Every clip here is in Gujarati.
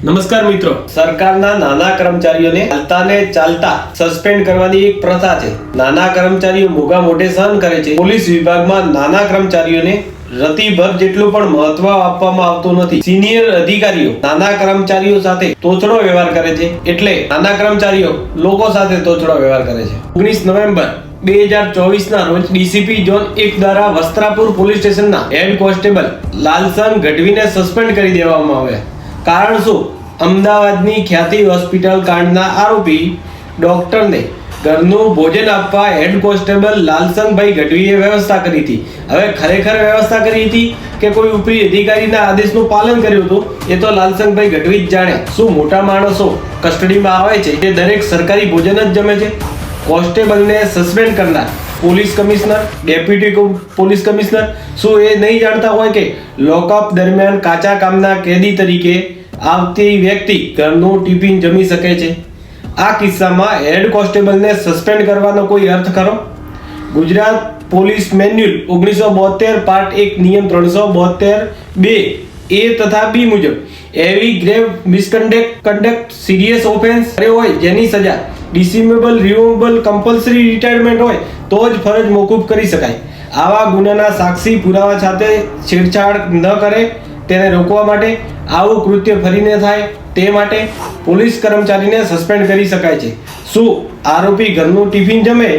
નમસ્કાર મિત્રો, સરકારના નાના કર્મચારીઓને ચાલતા સસ્પેન્ડ કરવાની એક પ્રથા છે. નાના કર્મચારીઓ મોંઘા મોઢે સહન કરે છે. પોલીસ વિભાગમાં નાના કર્મચારીઓને રતિભર જેટલું પણ મહત્વ આપવામાં આવતું નથી. સિનિયર અધિકારીઓ નાના કર્મચારીઓ સાથે તોછડો વ્યવહાર કરે છે, એટલે નાના કર્મચારીઓ લોકો સાથે તોછડો વ્યવહાર કરે છે. 19 નવેમ્બર 2024 ના રોજ ડીસીપી ઝોન 1 દ્વારા વસ્ત્રાપુર પોલીસ સ્ટેશનના હેડ કોન્સ્ટેબલ લાલસન ગઢવીને સસ્પેન્ડ કરી દેવામાં આવ્યા. કારણ શું? અમદાવાદની ખ્યાતિ હોસ્પિટલ કાંડના આરોપી ડોક્ટરને ઘરનું ભોજન આપવા હેડ કોન્સ્ટેબલ લાલસનભાઈ ગઢવીએ વ્યવસ્થા કરી હતી. હવે ખરેખર વ્યવસ્થા કરી હતી કે કોઈ ઉપરી અધિકારીના આદેશનું પાલન કર્યું હતું, એ તો લાલસનભાઈ ગઢવી જ જાણે. શું મોટા માણસો કસ્ટડીમાં આવે છે તે દરેક સરકારી ભોજન જ જમે છે? કોન્સ્ટેબલને સસ્પેન્ડ કરનાર police commissioner, deputy police commissioner શું એ નહીં જાણતા હોય કે લોકઅપ દરમિયાન કાચા કામના કેદી તરીકે આવતી વ્યક્તિ ઘરનું ટિફિન જમી શકે છે? આ કિસ્સામાં હેડ કોન્સ્ટેબલને સસ્પેન્ડ કરવાનો કોઈ અર્થ ખરો? ગુજરાત પોલીસ મેન્યુઅલ 1972 પાર્ટ 1 નિયમ 372(2) A તથા B મુજબ એવી ગ્રેવ મિસકન્ડક્ટ સિરિયસ ઓફેન્સ હોય જેની સજા ડિસેબલ, રિમૂવેબલ, કમ્પલ્સરી રિટાયરમેન્ટ હોય તો જ ફરજ મોકૂફ કરી શકાય. આવા ગુનાના સાક્ષી પુરાવા સાથે છેડછાડ ન કરે તેને રોકવા માટે, આવું કૃત્ય ફરી ન થાય તે માટે પોલીસ કર્મચારીને સસ્પેન્ડ કરી શકાય છે. શું આરોપી ઘરનું ટિફિન જમે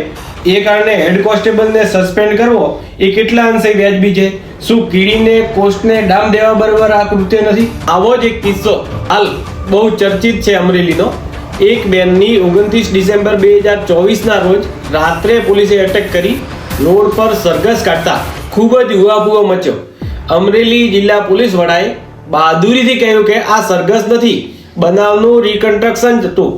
એ કારણે હેડ કોન્સ્ટેબલને સસ્પેન્ડ કરવો એ કેટલા અંશે વ્યાજબી છે? શું કીડીને કોષને ડામ દેવા બરાબર આ કૃત્ય નથી? આવો જ એક કિસ્સો હાલ બહુ ચર્ચિત છે અમરેલીનો. એક બેનની 29 ડિસેમ્બર 2024 ના રોજ રાત્રે પોલીસે અટક કરી રોડ પર સરઘસ કાઢતા ખૂબ જ હુઆબુઓ મચ્યો. અમરેલી જિલ્લા પોલીસ વડાએ બહાદુરીથી કહ્યું કે આ સરઘસ નથી, બનાવનું રિકન્સ્ટ્રક્શન હતું.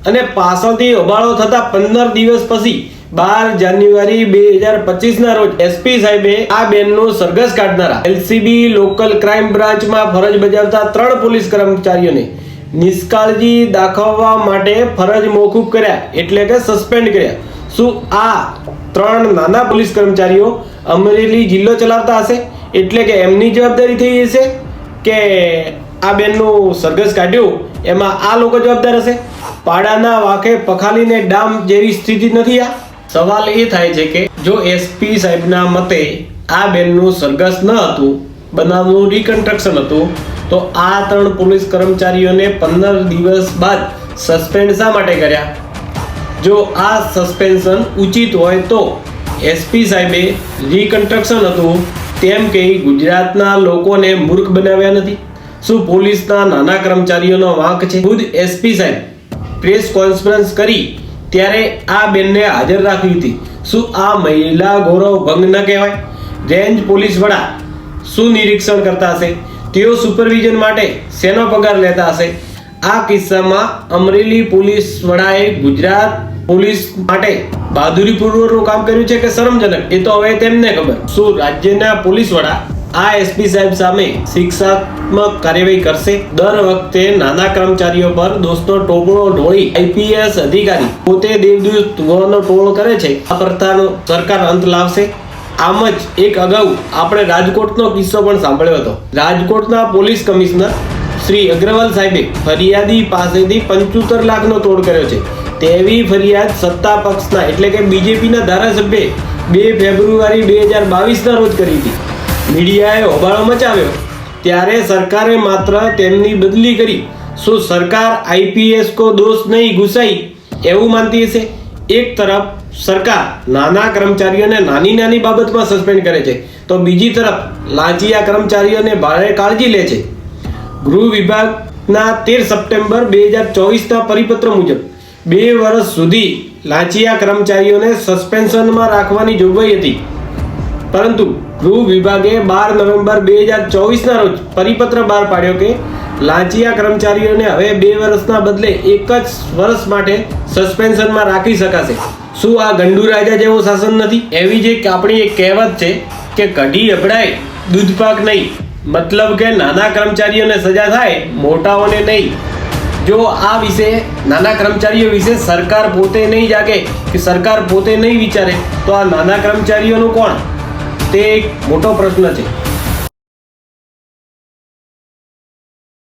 અને પાછળથી હોબાળો થતા 15 દિવસ પછી 12 જાન્યુઆરી 2025 ના રોજ એસપી સાહેબે આ બેનનું સરઘસ કાઢનારા એલસીબી લોકલ ક્રાઇમ બ્રાન્ચમાં ફરજ બજાવતા 3 પોલીસ કર્મચારીઓને નિષ્કાળજી દાખવવા માટે ફરજ મોકૂફ કર્યા, એટલે કે સસ્પેન્ડ કર્યા. શું આ 3 નાના પોલીસ કર્મચારીઓ અમરેલી જિલ્લો ચલાવતા હશે એટલે કે એમની જવાબદારી થઈ હશે કે આ બેનનું સરઘસ કાઢ્યું એમાં આ લોકો જવાબદાર હશે? પાડાના વાંકે પખાલીને ડામ જેવી સ્થિતિ નથી આ? સવાલ એ થાય છે કે જો એસપી સાહેબના મતે આ બેનનું સરઘસ ન હતું, બનાવનું રિકન્સ્ટ્રક્શન હતું, તો આ 3 પોલીસ કર્મચારીઓને 15 દિવસ બાદ સસ્પેન્ડ શા માટે કર્યા? જો આ સસ્પેન્શન ઉચિત હોય તો એસપી સાહેબે રિકન્સ્ટ્રક્શન હતું તેમ કે ગુજરાતના લોકોને મૂર્ખ બનાવ્યા નથી? શું પોલીસના નાના કર્મચારીઓનો વાંક છે? ખુદ એસપી સાહેબ પ્રેસ કોન્ફરન્સ કરી ત્યારે આ બેનને હાજર રાખી હતી. શું આ મહિલા ગૌરવ ભંગ ન કહેવાય? રેન્જ પોલીસ વડા શું નિરીક્ષણ કરતા હશે? તેઓ સુપરવિઝન માટે શેનો પગાર લેતા હશે? આ કિસ્સામાં અમરેલી પોલીસ વડાએ ગુજરાત પોલીસ માટે બહાદુરીપૂર્વકનું કામ કર્યું છે કે શરમજનક, એ તો હવે તેમને ખબર. શું રાજ્યના પોલીસ વડા આ એસપી સાહેબ સામે શિક્ષાત્મક કાર્યવાહી કરશે? દર વખતે નાના કર્મચારીઓ પર દોષનો ટોપલો ઢોળી આઈપીએસ અધિકારી પોતે દેવદૂત હોવાનો ટોળ કરે છે. આ પ્રથાનો સરકાર અંત લાવશે? આમ જ એક અગાઉ આપણે રાજકોટનો કિસ્સો પણ સાંભળ્યો હતો. રાજકોટના પોલીસ કમિશનર શ્રી અગ્રવાલ સાહેબે ફરિયાદી પાસેથી 75 લાખનો તોડ કર્યો છે. તેવી ફરિયાદ સત્તા પક્ષના એટલે કે બીજેપીના ધારાસભ્યે 2 ફેબ્રુઆરી 2022 ના રોજ કરી હતી. મીડિયાએ હોબાળો મચાવ્યો ત્યારે સરકારે માત્ર તેમની બદલી કરી. શું સરકાર આઈપીએસ કો દોષ નહીં ગુસાઈ એવું માનતી હશે? એક તરફ સરકાર નાના કર્મચારીઓને નાની બાબતમાં સસ્પેન્ડ કરે છે, તો બીજી તરફ લાંચિયા કર્મચારીઓને ભારે કાળજી લે છે. ગૃહ વિભાગના 13 સપ્ટેમ્બર 2024 ના પરિપત્ર મુજબ 2 વર્ષ સુધી લાંચિયા કર્મચારીઓને સસ્પેન્શનમાં રાખવાની જોગવાઈ હતી, પરંતુ ગૃહ વિભાગે 12 નવેમ્બર 2024 ના રોજ પરિપત્ર બહાર પાડ્યો કે લાંચિયા કર્મચારીઓને હવે 2 વર્ષના બદલે 1 જ વર્ષ માટે સસ્પેન્શનમાં રાખી શકાશે. શું આ ગંડુ રાજા જેવો શાસન નથી? એવી જ એક આપણી એક કહેવત છે કે કઢી અભડાય દૂધ પાક નહીં, મતલબ કે નાના કર્મચારીઓને સજા થાય, મોટાઓને નહીં. જો આ વિશે નાના કર્મચારીઓ વિશે સરકાર પોતે નહીં જાગે કે સરકાર પોતે નહીં વિચારે તો આ નાના કર્મચારીઓનું કોણ? તે એક મોટો પ્રશ્ન છે.